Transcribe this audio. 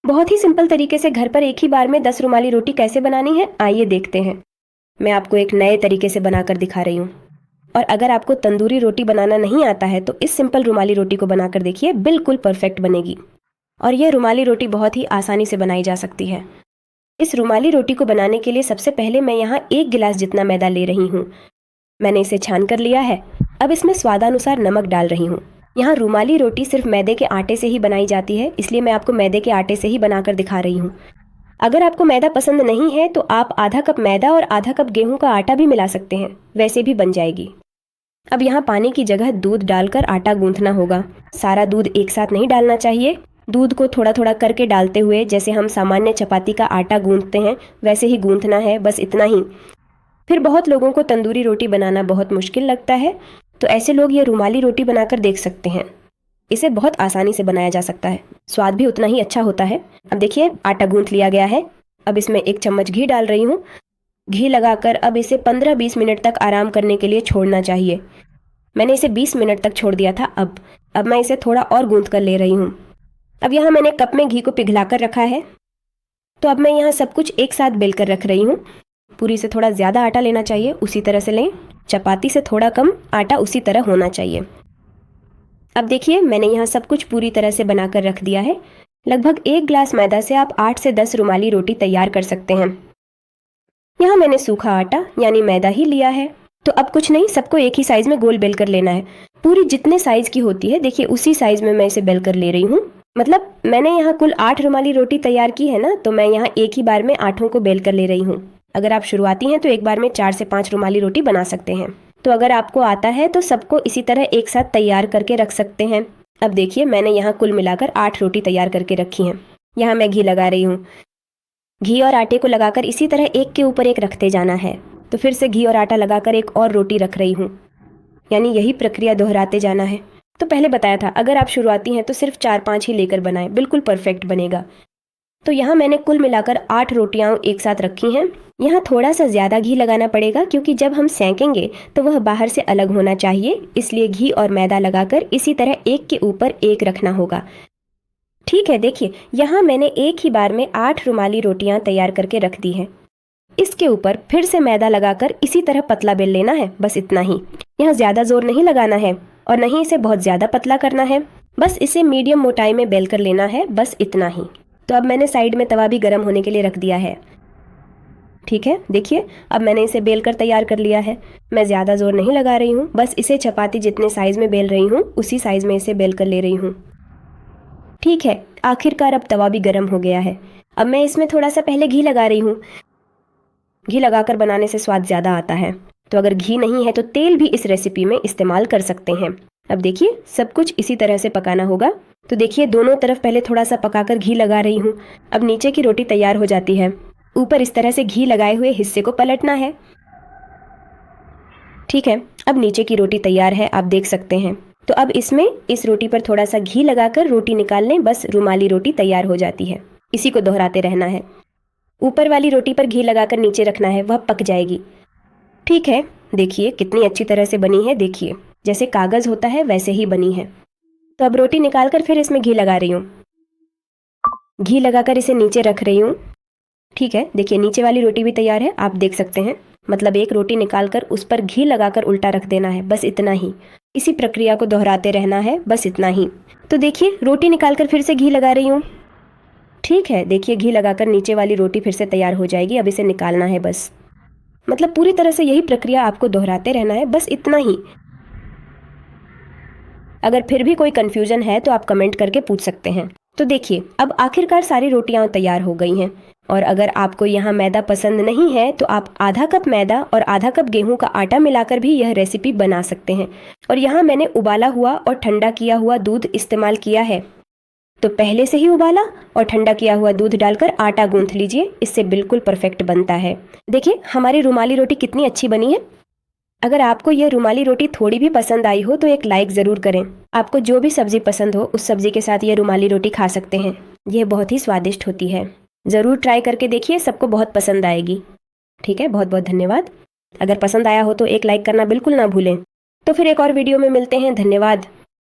बहुत ही सिंपल तरीके से घर पर एक ही बार में 10 रुमाली रोटी कैसे बनानी है, आइए देखते हैं। मैं आपको एक नए तरीके से बनाकर दिखा रही हूँ। और अगर आपको तंदूरी रोटी बनाना नहीं आता है तो इस सिंपल रुमाली रोटी को बनाकर देखिए, बिल्कुल परफेक्ट बनेगी। और यह रुमाली रोटी बहुत ही आसानी से बनाई जा सकती है। इस रुमाली रोटी को बनाने के लिए सबसे पहले मैं यहाँ 1 गिलास जितना मैदा ले रही हूँ। मैंने इसे छान कर लिया है। अब इसमें स्वादानुसार नमक डाल रही हूँ। यहाँ रुमाली रोटी सिर्फ मैदे के आटे से ही बनाई जाती है, इसलिए मैं आपको मैदे के आटे से ही बनाकर दिखा रही हूँ। अगर आपको मैदा पसंद नहीं है तो आप आधा कप मैदा और आधा कप गेहूं का आटा भी मिला सकते हैं, वैसे भी बन जाएगी। अब यहाँ पानी की जगह दूध डालकर आटा गूंथना होगा। सारा दूध एक साथ नहीं डालना चाहिए। दूध को थोड़ा थोड़ा करके डालते हुए, जैसे हम सामान्य चपाती का आटा गूंथते हैं वैसे ही गूंथना है, बस इतना ही। फिर बहुत लोगों को तंदूरी रोटी बनाना बहुत मुश्किल लगता है, तो ऐसे लोग ये रुमाली रोटी बनाकर देख सकते हैं। इसे बहुत आसानी से बनाया जा सकता है, स्वाद भी उतना ही अच्छा होता है। अब देखिए, आटा गूंथ लिया गया है। अब इसमें 1 चम्मच घी डाल रही हूँ। घी लगाकर अब इसे 15-20 मिनट तक आराम करने के लिए छोड़ना चाहिए। मैंने इसे 20 मिनट तक छोड़ दिया था। अब मैं इसे थोड़ा और गूंथ कर ले रही हूँ। अब यहाँ मैंने कप में घी को पिघला कर रखा है, तो अब मैं यहाँ सब कुछ एक साथ बेल कर रख रही हूँ। पूरी से थोड़ा ज़्यादा आटा लेना चाहिए, उसी तरह से लें। चपाती से थोड़ा कम आटा उसी तरह होना चाहिए। अब देखिए, मैंने यहाँ सब कुछ पूरी तरह से बनाकर रख दिया है। लगभग 1 गिलास मैदा से आप 8 से 10 रुमाली रोटी तैयार कर सकते हैं। यहाँ मैंने सूखा आटा यानी मैदा ही लिया है। तो अब कुछ नहीं, सबको एक ही साइज में गोल बेल कर लेना है। पूरी जितने साइज की होती है, देखिए उसी साइज में मैं इसे बेल कर ले रही हूँ। मतलब मैंने यहाँ कुल 8 रुमाली रोटी तैयार की है ना, तो मैं यहाँ एक ही बार में 8 को बेल कर ले रही हूँ। अगर आप शुरुआती हैं तो एक बार में 4 से 5 रुमाली रोटी बना सकते हैं। तो अगर आपको आता है तो सबको इसी तरह एक साथ तैयार करके रख सकते हैं। अब देखिए, मैंने यहाँ कुल मिलाकर 8 रोटी तैयार करके रखी हैं। यहाँ मैं घी लगा रही हूँ। घी और आटे को लगाकर इसी तरह एक के ऊपर एक रखते जाना है। तो फिर से घी और आटा लगाकर एक और रोटी रख रही हूँ, यानी यही प्रक्रिया दोहराते जाना है। तो पहले बताया था, अगर आप शुरुआती हैं तो सिर्फ 4-5 ही लेकर बनाएं, बिल्कुल परफेक्ट बनेगा। तो यहाँ मैंने कुल मिलाकर 8 रोटियाँ एक साथ रखी हैं। यहाँ थोड़ा सा ज़्यादा घी लगाना पड़ेगा, क्योंकि जब हम सेंकेंगे तो वह बाहर से अलग होना चाहिए, इसलिए घी और मैदा लगाकर इसी तरह एक के ऊपर एक रखना होगा। ठीक है, देखिए यहाँ मैंने एक ही बार में 8 रुमाली रोटियाँ तैयार करके रख दी हैं। इसके ऊपर फिर से मैदा लगाकर इसी तरह पतला बेल लेना है, बस इतना ही। यहाँ ज़्यादा जोर नहीं लगाना है और नहीं इसे बहुत ज़्यादा पतला करना है, बस इसे मीडियम मोटाई में बेल कर लेना है, बस इतना ही। तो अब मैंने साइड में तवा भी गर्म होने के लिए रख दिया है। ठीक है, देखिए अब मैंने इसे बेल कर तैयार कर लिया है। मैं ज़्यादा जोर नहीं लगा रही हूँ, बस इसे चपाती जितने साइज़ में बेल रही हूँ उसी साइज़ में इसे बेल कर ले रही हूँ। ठीक है, आखिरकार अब तवा भी गर्म हो गया है। अब मैं इसमें थोड़ा सा पहले घी लगा रही हूँ। घी लगाकर बनाने से स्वाद ज़्यादा आता है, तो अगर घी नहीं है तो तेल भी इस रेसिपी में इस्तेमाल कर सकते हैं। अब देखिए, सब कुछ इसी तरह से पकाना होगा। तो देखिए, दोनों तरफ पहले थोड़ा सा पकाकर घी लगा रही हूँ। अब नीचे की रोटी तैयार हो जाती है। ऊपर इस तरह से घी लगाए हुए हिस्से को पलटना है। ठीक है, अब नीचे की रोटी तैयार है, आप देख सकते हैं। तो अब इसमें इस रोटी पर थोड़ा सा घी लगाकर रोटी निकाल लें, बस रुमाली रोटी तैयार हो जाती है। इसी को दोहराते रहना है। ऊपर वाली रोटी पर घी लगाकर नीचे रखना है, वह पक जाएगी। ठीक है, देखिए कितनी अच्छी तरह से बनी है। देखिए, जैसे कागज़ होता है वैसे ही बनी है। तो अब रोटी निकालकर फिर इसमें घी लगा रही हूँ। घी लगाकर इसे नीचे रख रही हूँ। ठीक है, देखिए नीचे वाली रोटी भी तैयार है, आप देख सकते हैं। मतलब एक रोटी निकालकर उस पर घी लगाकर उल्टा रख देना है, बस इतना ही। इसी प्रक्रिया को दोहराते रहना है, बस इतना ही। तो देखिए, रोटी निकालकर फिर से घी लगा रही हूँ। ठीक है, देखिए घी लगाकर नीचे वाली रोटी फिर से तैयार हो जाएगी। अब इसे निकालना है बस। मतलब पूरी तरह से यही प्रक्रिया आपको दोहराते रहना है, बस इतना ही। अगर फिर भी कोई कंफ्यूजन है तो आप कमेंट करके पूछ सकते हैं। तो देखिए, अब आखिरकार सारी रोटियां तैयार हो गई हैं। और अगर आपको यहाँ मैदा पसंद नहीं है तो आप आधा कप मैदा और आधा कप गेहूं का आटा मिलाकर भी यह रेसिपी बना सकते हैं। और यहाँ मैंने उबाला हुआ और ठंडा किया हुआ दूध इस्तेमाल किया है। तो पहले से ही उबाला और ठंडा किया हुआ दूध डालकर आटा गूंथ लीजिए, इससे बिल्कुल परफेक्ट बनता है। देखिए हमारी रुमाली रोटी कितनी अच्छी बनी है। अगर आपको यह रुमाली रोटी थोड़ी भी पसंद आई हो तो एक लाइक ज़रूर करें। आपको जो भी सब्ज़ी पसंद हो उस सब्ज़ी के साथ यह रुमाली रोटी खा सकते हैं। यह बहुत ही स्वादिष्ट होती है। ज़रूर ट्राई करके देखिए, सबको बहुत पसंद आएगी। ठीक है, बहुत बहुत धन्यवाद। अगर पसंद आया हो तो एक लाइक करना बिल्कुल ना भूलें। तो फिर एक और वीडियो में मिलते हैं। धन्यवाद।